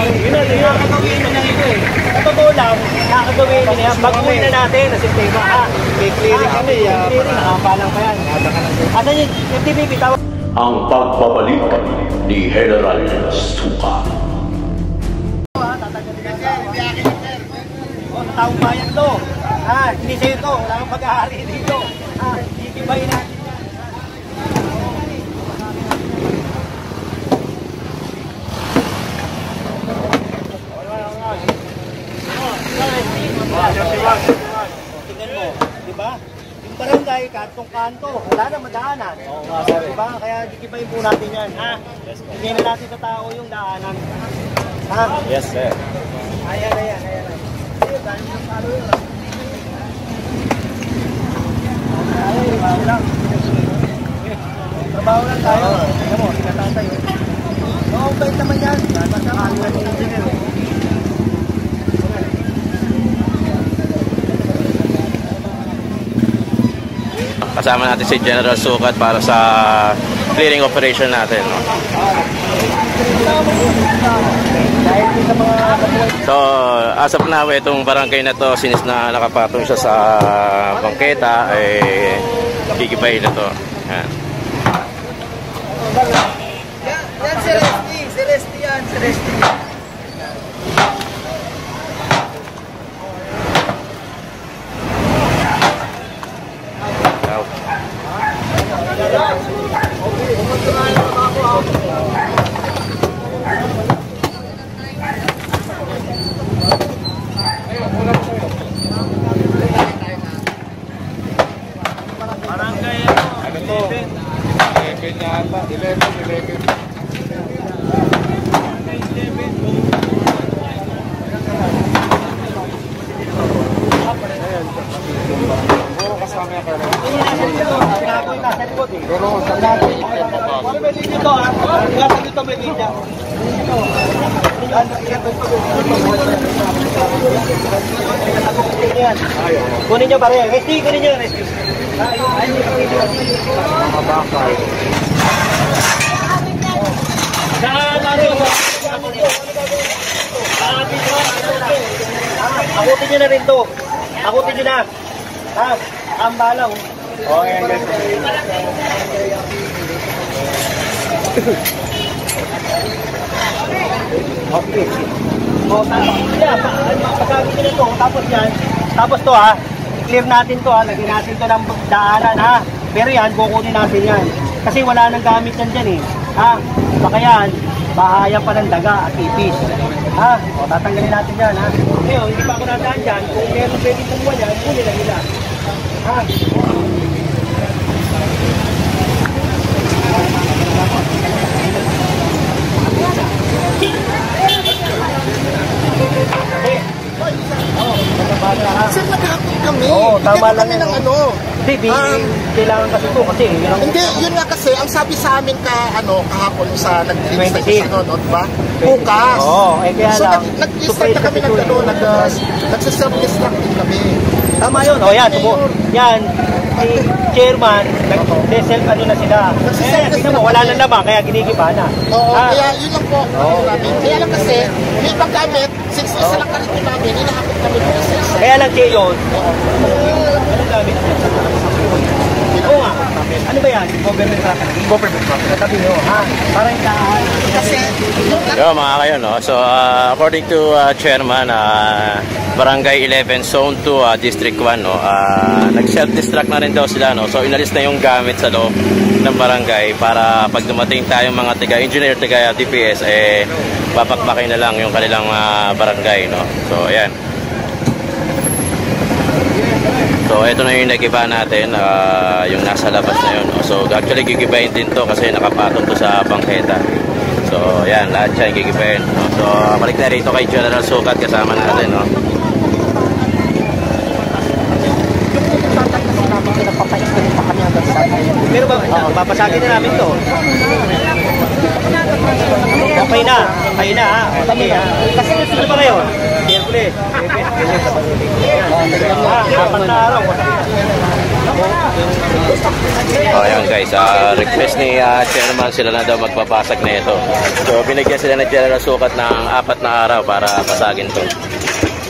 Yun na, nakakagawin na ito eh. Sa totoo lang, nakakagawin na yan. Baguhin na natin na sistema. May clearing kami. Nakapalang pa yan. Asan yung FTPP? Ang pagbabalik ni General Suka. Taong bayan to. Hindi sa'yo to. Wala kang pag-aari dito. Ikibayin natin. Tingnan mo, di ba? Yung barangay, kantong-kanto, wala na madaanan. Diba? Kaya ikibayin po natin yan. Hindi na natin sa tao yung daanan. Yes, sir. Ayan. Trabaho lang tayo. Tingnan mo, tingnan tayo. Oo, bait naman yan. Basta mahalwan yung engineer. Kasama natin si General Sukat para sa clearing operation natin. No? So, as of now, itong barangay na to, since na nakapatong siya sa bangketa, eh, gigibayin na to. Yan. Yan, si Resty yan, si Resty. Barangay ano to? 11 yata, 11. Kunin nyo pare, Resty, kunin nyo, Resty. Akutin nyo na rin to. Akutin nyo na. Ang balaw. Okay. Pagkagawin nyo to, tapos yan. Tapos to i-clear natin to lagyan natin to ng daanan Pero yan, kukunin natin yan. Kasi wala nang gamit yan dyan Baka yan, bahaya pa ng daga at ipis. Tatanggalin natin yan Ngayon, hindi pa ako nataan dyan. Kung meron pwede kumuha yan, kunin na nila. Sir, naghahapon kami. Tama lang kami ng ano. Hindi, kailangan kasi ito kasi hindi, yun nga kasi, ang sabi sa amin kahapon sa nag-release na diba? Bukas. Kaya so, lang. nag-start na kami nagsaservice lang din kami. Tama yun. Yan, yan. Si chairman, nag-self na sila. Tingnan mo, wala lang naman, kaya ginigiba na. Kaya yun lang po. Kaya lang kasi, may paggamit, since isa lang karito namin, hinahapit kami po isa. Kaya lang kayo yun. Anong gamit? Oo nga. Ano ba yan? Government property? Government property. Katabi nyo, Parang itahan. Kasi, Yo, mga kayo, no? So, according to Chairman, Barangay 11, Zone 2, District 1, no? Nag-self-destruct na rin daw sila, no? So, inalis na yung gamit sa loob ng barangay para pag dumating tayong mga engineer, DPS, papakpakin na lang yung kanilang barangay, no? So, ayan. So, ito na yung nagiba natin, yung nasa labas na yun. No? So, actually, gigibahin din to kasi nakapatong to sa bangketa. So, yan, lahat siya gigibahin. No? So, balik na rito kay General Sukat kasama natin, no? Pero ba, papasagin na namin to. Okay na. Kasi gusto ba kayo? Siyempre. Apat na araw. Oh, ayan guys, request ni chairman, sila na daw magpapasag na ito. So binigyan sila ng General Sukat ng 4 na araw para pasagin to.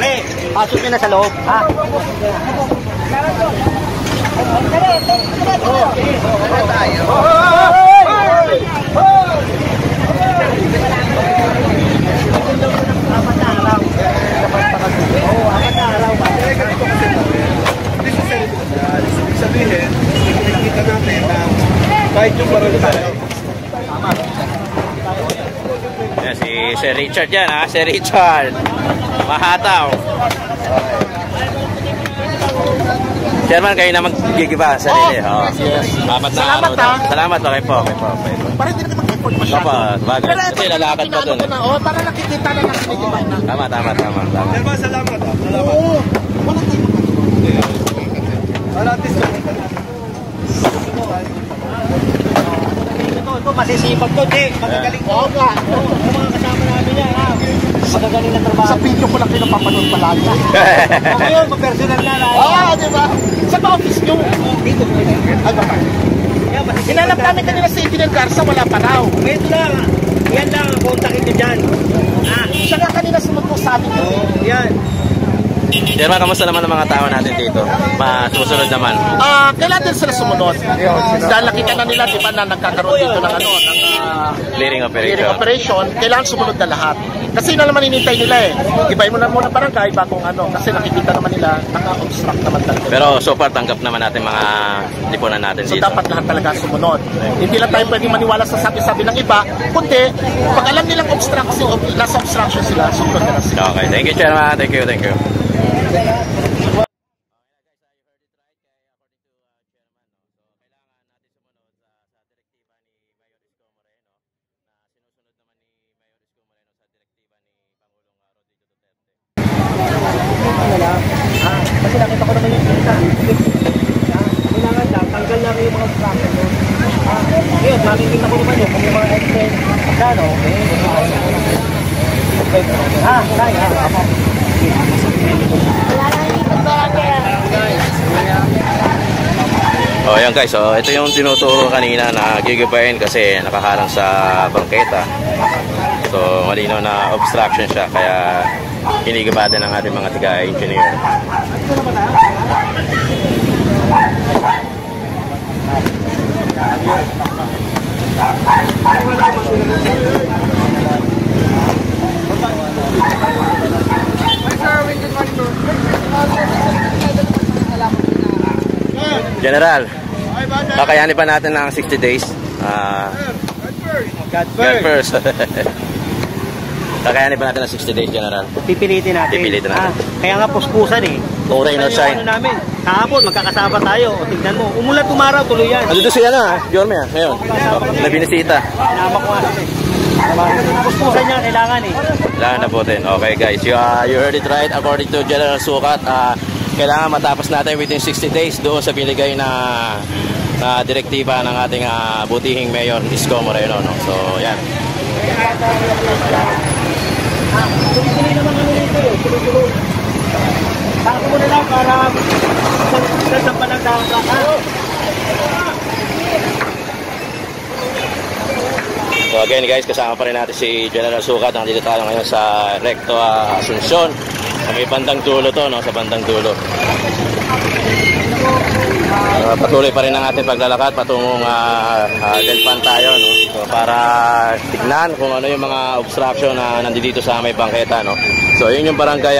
Pre, pasok nyo na sa loob. Ha? Sabihin, kita natin na kahit yung parang tayo. Yan, si Sir Richard yan ha, Sir Richard. Mahataw. Chairman, kayo na maggigiba sa sarili. Oh. Salamat ha. Salamat, okay po. Okay po. Para hindi natin mag-effort masyado. Opo, bagay. Kasi lalakad pa dun. Para nakikita na nakikita na. Tama. Chairman, salamat. Oo. Wala tayong Para at least Ito, masisipag to, di. Magagaling to. Oo nga. Yung mga kasama namin yan, ha. Magagaling na trabaho. Sa video ko lang pinapapanood palagi. Ngayon, personal na lang. Oo, di ba? Sa office nyo. Dito. Ano pa? Hinanap namin kanila sa Engineer Garza, wala pa raw. Ito lang. Yan lang ang kontakin nyo dyan. Siya nga kanina sumunod sa amin. Yan. Chairman, kamusta naman ang mga tao natin dito? Susunod naman. Kailan din sila sumunod? Dahil nakita na nila, di ba, na nagkakaroon dito ng Clearing clearing operation. operation, kailangan sumunod na lahat. Kasi na naman inintay nila eh. Ibahin mo na muna barangay bagong kasi nakikita naman nila, naka-obstruct naman talaga. Pero so far, tanggap naman natin mga lipunan natin So dito. dapat lahat talaga sumunod. Hindi lang tayo pwedeng maniwala sa sabi-sabi ng iba, kundi pag alam nilang nasa obstruction sila, sumunod na sila. Okay, thank you, Chairman. Thank you. Kasi nakita ko naman yung kita. Kailangan lang, tanggal lang yung mga obstruction. Ngayon, makikita ko naman yun, kung yung mga extend, magkano, Oh, yan guys. So, ito yung tinuturo kanina na gigibayin kasi nakaharang sa bangketa. So, malinaw na obstruction siya kaya hinigiba din ng ating mga tiga-engineer. General, kakayanin pa natin ng 60 days. God God first. first. Kakayanin pa natin ng 60 days, General. Pipilitin natin. Kaya nga puspusan eh. No rain or shine. Ano namin, kahapon magkakasama tayo. O, tignan mo, umulan umaraw, tuloy yan. Andito siya na, Jorme, ngayon. Nabinisita. Sinama ko nga sila. Puspusan niya, kailangan eh. Kailangan na po din. Okay guys, you heard it right. According to General Sukat, kailangan matapos natin within 60 days doon sa binigay na direktiba ng ating butihing Mayor Isko Moreno. No? So, yan. Tuloy-tuloy naman kami nito eh. Tuloy-tuloy. Tako mo na lang para sa panagdaan. So again guys, kasama pa rin natin si General Sukat. Nandito tayo ngayon sa Recto Asuncion. Sa may bandang dulo to, no? Sa bandang dulo. Patuloy pa rin ang ating paglalakad patungong Delpan tayo, no? So, para tignan kung ano yung mga obstruction na nandito sa may bangketa, no? So yun yung barangay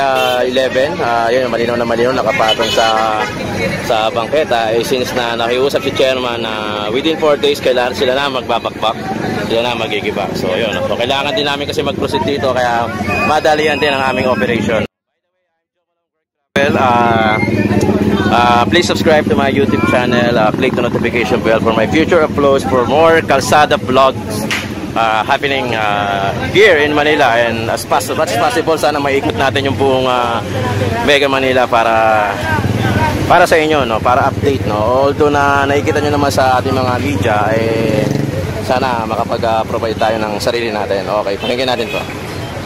11, yun yung malinaw na malinaw nakapatong sa bangketa. Since na nakiusap si chairman na within 4 days kailangan sila na magbabakbak, sila na magigiba. So yun, no? So kailangan din namin kasi mag-proceed dito kaya madalian din ang aming operation. Well, please subscribe to my YouTube channel, click the notification bell for my future uploads for more Kalsada vlogs happening here in Manila, and as much as possible sana maikot natin yung buong Mega Manila para sa inyo, no, para update, no. Although na nakikita nyo naman sa ating mga media, sana makapag-provide tayo ng sarili natin. Okay, pakinggan natin to.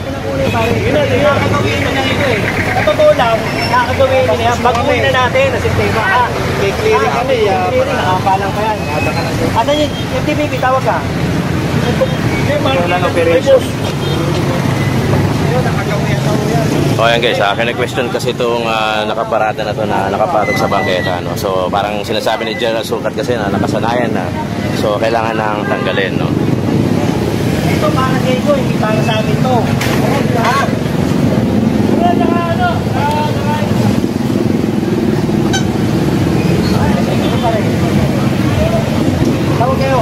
akin ang kulay pare. Nakakagawin mo na ito eh. Sa totoo lang, nakakagawin mo na yan. Baguhin na natin na sistema. May clearing kami. Clearing, nakapalang pa yan. Asan yung FTPP, tawag ka? Walang operation. O yan guys, kina-question kasi itong nakaparada na to na nakapatog sa bangketa, no? So parang sinasabi ni General Sukat kasi na nakasanayan na. So kailangan nang tanggalin, no? Ito para sa ito, hindi para sa amin to. Ha? Tawag kayo.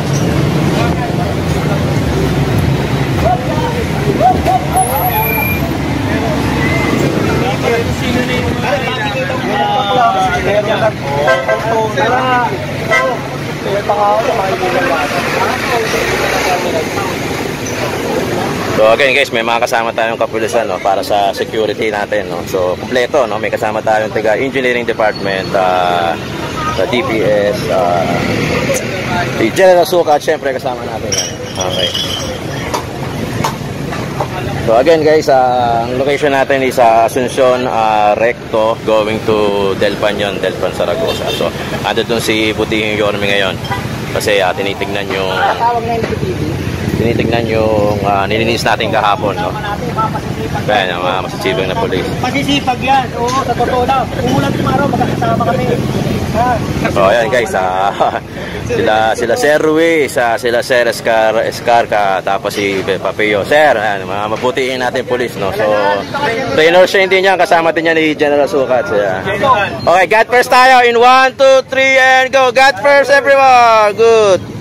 So again guys, may mga kasama tayong kapulisan, no, para sa security natin, no. So kumpleto, no, may kasama tayong taga engineering department, sa DPS, si General Sukat, syempre kasama natin yan. Okay. So again guys, ang location natin is Asuncion, Recto, going to Delpan yun, Delpan, Zaragoza. So ando dun si Butihing Yorme ngayon kasi tinitignan yung nilinis natin kahapon, no? Kaya yung mga masisipag na polis. Masisipag yan, oo, sa totoo lang. Umulan tomorrow, magkakasama kami. So ayan guys, sila Sir Ruiz, sila Sir Escarca, tapos si Papio. Sir, ayan, mga mabutihin natin polis, no? So trainer siya, hindi niya, kasama din niya ni General Sukat. Okay, God first tayo in 1, 2, 3 and go. God first everyone. Good.